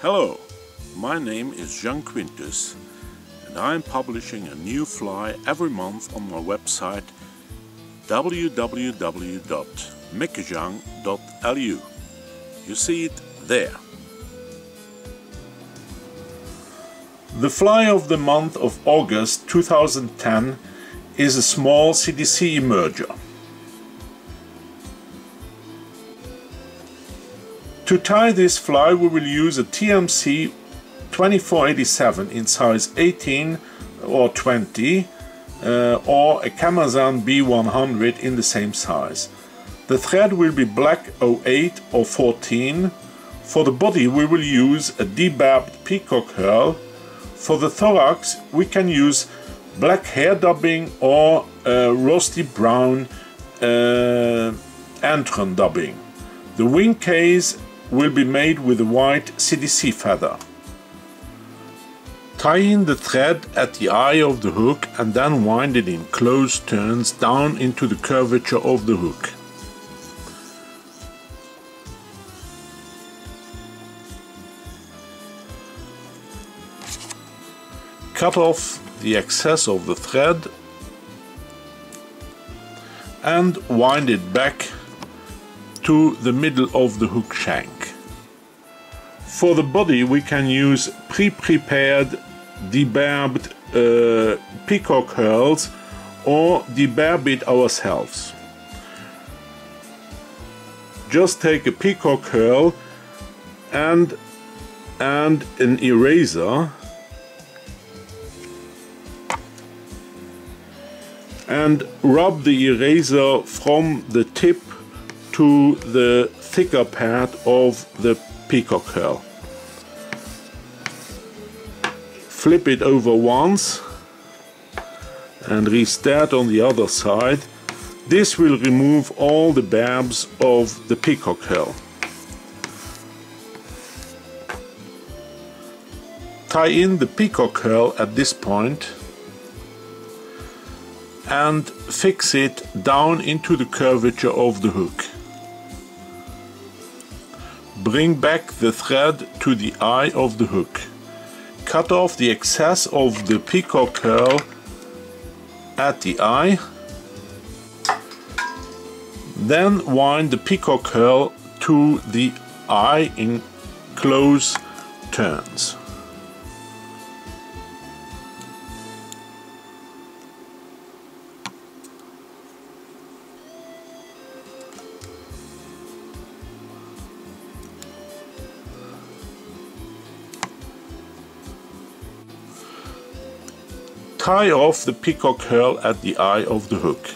Hello, my name is Jean Quintus and I am publishing a new fly every month on my website www.meckejang.lu. You see it there. The fly of the month of August 2010 is a small CDC Emerger. To tie this fly we will use a TMC 2487 in size 18 or 20 or a Meckejang B100 in the same size. The thread will be black 08 or 14. For the body we will use a debarbed peacock herl. For the thorax we can use black hair dubbing or rusty brown antron dubbing. The wing case will be made with a white CDC feather. Tie in the thread at the eye of the hook and then wind it in close turns down into the curvature of the hook. Cut off the excess of the thread and wind it back to the middle of the hook shank. For the body we can use pre-prepared debarbed peacock herls or debarb it ourselves. Just take a peacock herl and an eraser and rub the eraser from the tip to the thicker part of the peacock herl. Flip it over once and restart on the other side. This will remove all the barbs of the peacock herl. Tie in the peacock herl at this point and fix it down into the curvature of the hook. Bring back the thread to the eye of the hook. Cut off the excess of the peacock herl at the eye. Then wind the peacock herl to the eye in close turns. Tie off the peacock herl at the eye of the hook.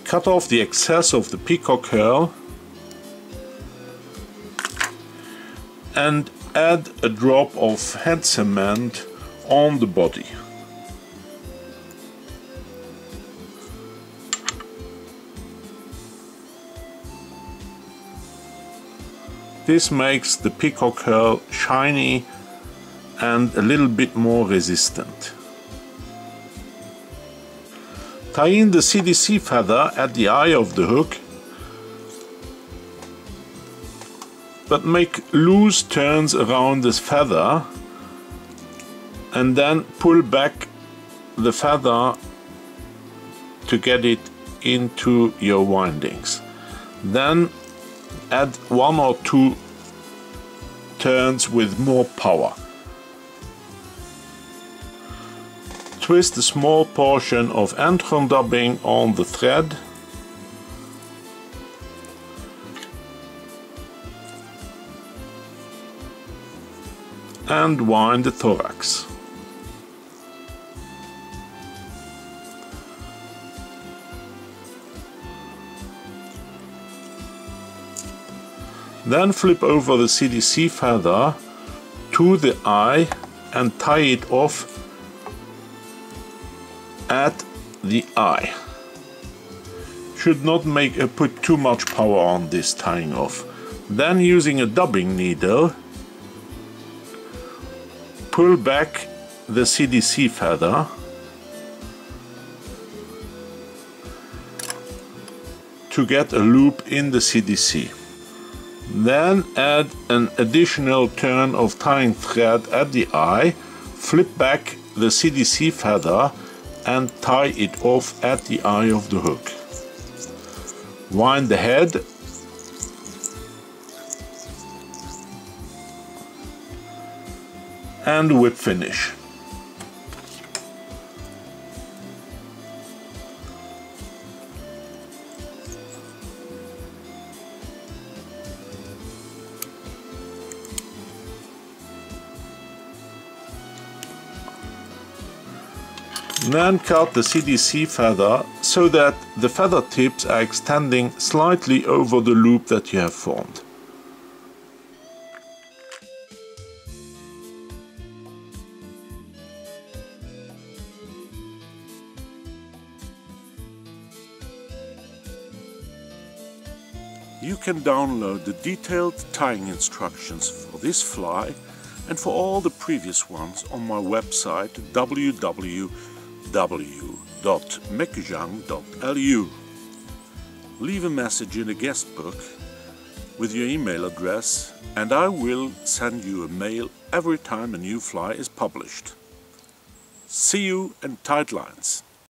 Cut off the excess of the peacock herl and add a drop of head cement on the body. This makes the peacock herl shiny and a little bit more resistant. Tie in the CDC feather at the eye of the hook, but make loose turns around this feather and then pull back the feather to get it into your windings. Then add one or two turns with more power. Twist a small portion of antron dubbing on the thread and wind the thorax. Then flip over the CDC feather to the eye and tie it off at the eye. Should not put too much power on this tying off. Then using a dubbing needle, pull back the CDC feather to get a loop in the CDC. Then add an additional turn of tying thread at the eye, flip back the CDC feather and tie it off at the eye of the hook. Wind the head and whip finish. Then cut the CDC feather so that the feather tips are extending slightly over the loop that you have formed. You can download the detailed tying instructions for this fly and for all the previous ones on my website www.meckejang.lu. Leave a message in the guest book with your email address and I will send you a mail every time a new fly is published. See you in tight lines.